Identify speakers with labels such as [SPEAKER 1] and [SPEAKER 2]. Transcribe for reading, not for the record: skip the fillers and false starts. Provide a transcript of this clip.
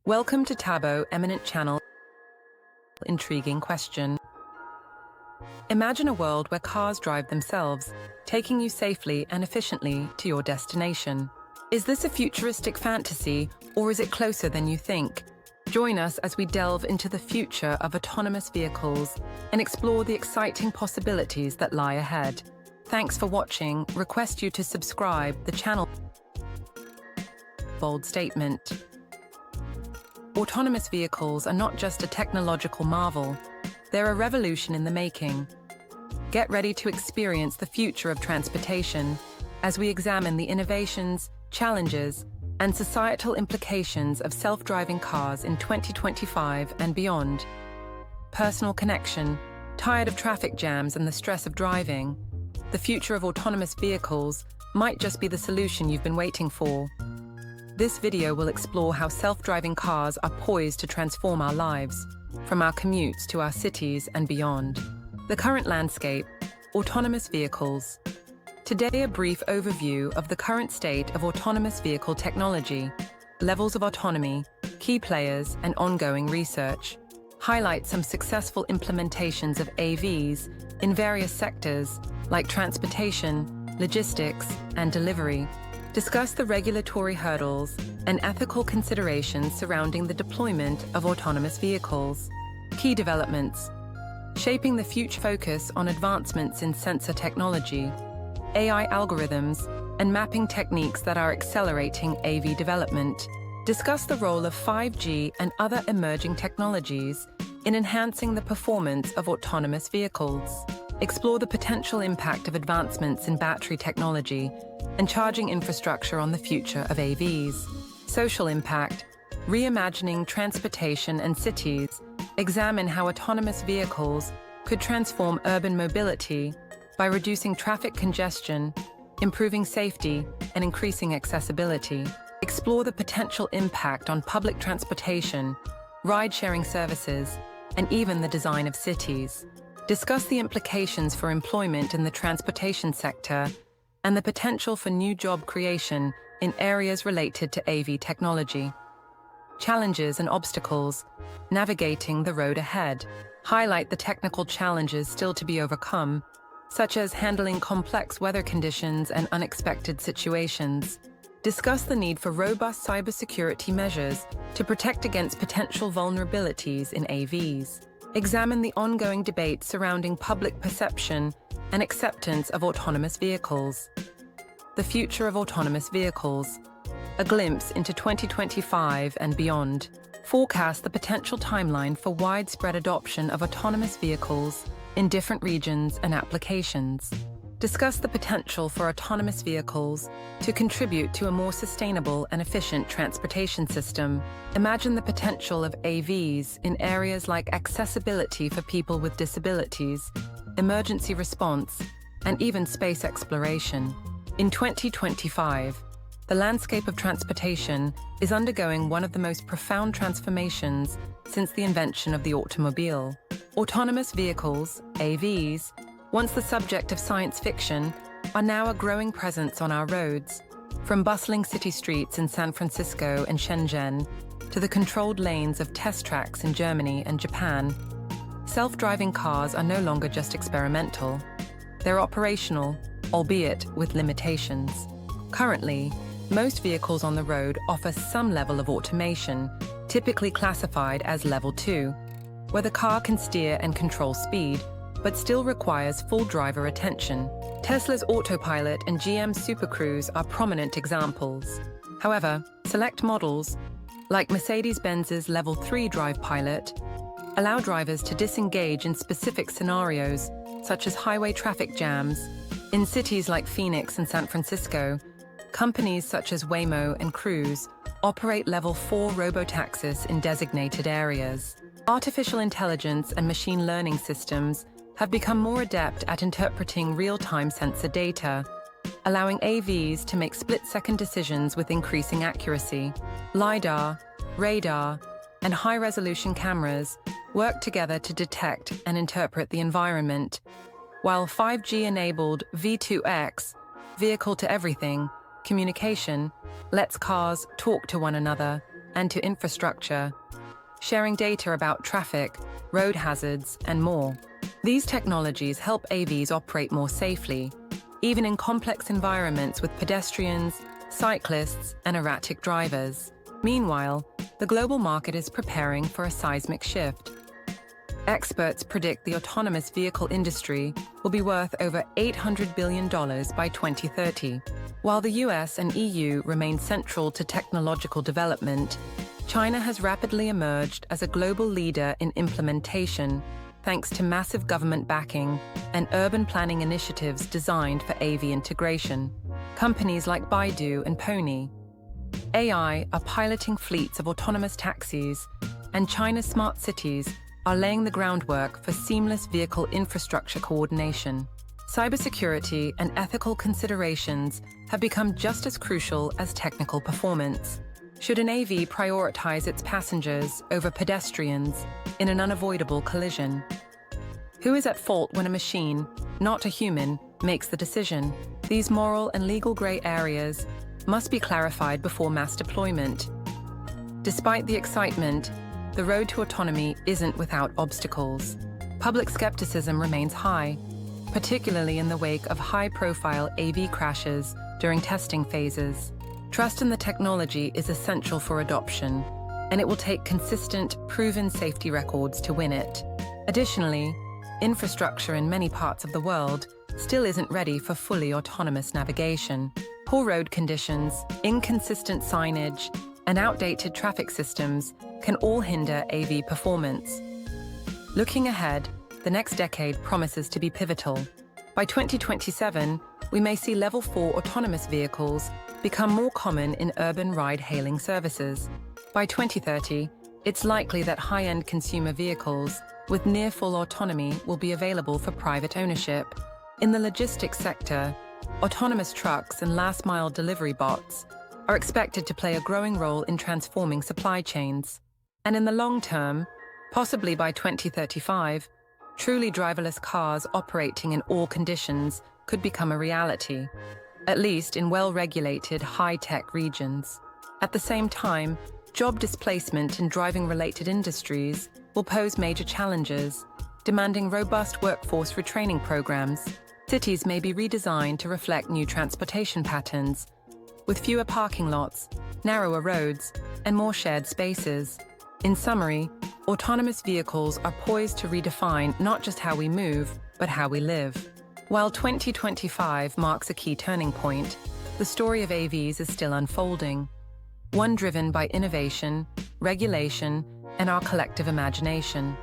[SPEAKER 1] Welcome to Tabo Eminent Channel. Intriguing question. Imagine a world where cars drive themselves, taking you safely and efficiently to your destination. Is this a futuristic fantasy, or is it closer than you think? Join us as we delve into the future of autonomous vehicles and explore the exciting possibilities that lie ahead. Thanks for watching. Request you to subscribe the channel. Bold statement. Autonomous vehicles are not just a technological marvel, they're a revolution in the making. Get ready to experience the future of transportation as we examine the innovations, challenges, and societal implications of self-driving cars in 2025 and beyond. Personal connection. Tired of traffic jams and the stress of driving? The future of autonomous vehicles might just be the solution you've been waiting for. This video will explore how self-driving cars are poised to transform our lives, from our commutes to our cities and beyond. The current landscape, autonomous vehicles. Today, a brief overview of the current state of autonomous vehicle technology, levels of autonomy, key players, and ongoing research. Highlight some successful implementations of AVs in various sectors like transportation, logistics, and delivery. Discuss the regulatory hurdles and ethical considerations surrounding the deployment of autonomous vehicles. Key developments. Shaping the future. Focus on advancements in sensor technology, AI algorithms, and mapping techniques that are accelerating AV development. Discuss the role of 5G and other emerging technologies in enhancing the performance of autonomous vehicles. Explore the potential impact of advancements in battery technology and charging infrastructure on the future of AVs. Social impact. Reimagining transportation and cities. Examine how autonomous vehicles could transform urban mobility by reducing traffic congestion, improving safety, and increasing accessibility. Explore the potential impact on public transportation, ride-sharing services, and even the design of cities. Discuss the implications for employment in the transportation sector and the potential for new job creation in areas related to AV technology. Challenges and obstacles. Navigating the road ahead. Highlight the technical challenges still to be overcome, such as handling complex weather conditions and unexpected situations. Discuss the need for robust cybersecurity measures to protect against potential vulnerabilities in AVs. Examine the ongoing debate surrounding public perception and acceptance of autonomous vehicles. The future of autonomous vehicles. A glimpse into 2025 and beyond. Forecast the potential timeline for widespread adoption of autonomous vehicles in different regions and applications. Discuss the potential for autonomous vehicles to contribute to a more sustainable and efficient transportation system. Imagine the potential of AVs in areas like accessibility for people with disabilities, emergency response, and even space exploration. In 2025, the landscape of transportation is undergoing one of the most profound transformations since the invention of the automobile. Autonomous vehicles, AVs, once the subject of science fiction, are now a growing presence on our roads. From bustling city streets in San Francisco and Shenzhen to the controlled lanes of test tracks in Germany and Japan, self-driving cars are no longer just experimental. They're operational, albeit with limitations. Currently, most vehicles on the road offer some level of automation, typically classified as Level 2, where the car can steer and control speed, but still requires full driver attention. Tesla's Autopilot and GM's Super Cruise are prominent examples. However, select models, like Mercedes-Benz's Level 3 Drive Pilot, allow drivers to disengage in specific scenarios, such as highway traffic jams. In cities like Phoenix and San Francisco, companies such as Waymo and Cruise operate Level 4 robotaxis in designated areas. Artificial intelligence and machine learning systems have become more adept at interpreting real-time sensor data, allowing AVs to make split-second decisions with increasing accuracy. LiDAR, radar, and high-resolution cameras work together to detect and interpret the environment, while 5G-enabled V2X, vehicle-to-everything, communication lets cars talk to one another and to infrastructure, sharing data about traffic, road hazards, and more. These technologies help AVs operate more safely, even in complex environments with pedestrians, cyclists, and erratic drivers. Meanwhile, the global market is preparing for a seismic shift. Experts predict the autonomous vehicle industry will be worth over $800 billion by 2030. While the US and EU remain central to technological development, China has rapidly emerged as a global leader in implementation thanks to massive government backing and urban planning initiatives designed for AV integration. Companies like Baidu and Pony AI are piloting fleets of autonomous taxis, and China's smart cities are laying the groundwork for seamless vehicle infrastructure coordination. Cybersecurity and ethical considerations have become just as crucial as technical performance. Should an AV prioritize its passengers over pedestrians in an unavoidable collision? Who is at fault when a machine, not a human, makes the decision? These moral and legal gray areas must be clarified before mass deployment. Despite the excitement, the road to autonomy isn't without obstacles. Public skepticism remains high, particularly in the wake of high-profile AV crashes during testing phases. Trust in the technology is essential for adoption, and it will take consistent, proven safety records to win it. Additionally, infrastructure in many parts of the world still isn't ready for fully autonomous navigation. Poor road conditions, inconsistent signage, and outdated traffic systems can all hinder AV performance. Looking ahead, the next decade promises to be pivotal. By 2027, we may see Level 4 autonomous vehicles become more common in urban ride-hailing services. By 2030, it's likely that high-end consumer vehicles with near-full autonomy will be available for private ownership. In the logistics sector, autonomous trucks and last-mile delivery bots are expected to play a growing role in transforming supply chains. And in the long term, possibly by 2035, truly driverless cars operating in all conditions could become a reality, at least in well-regulated, high-tech regions. At the same time, job displacement in driving-related industries will pose major challenges, demanding robust workforce retraining programs. Cities may be redesigned to reflect new transportation patterns, with fewer parking lots, narrower roads, and more shared spaces. In summary, autonomous vehicles are poised to redefine not just how we move, but how we live. While 2025 marks a key turning point, the story of AVs is still unfolding, one driven by innovation, regulation, and our collective imagination.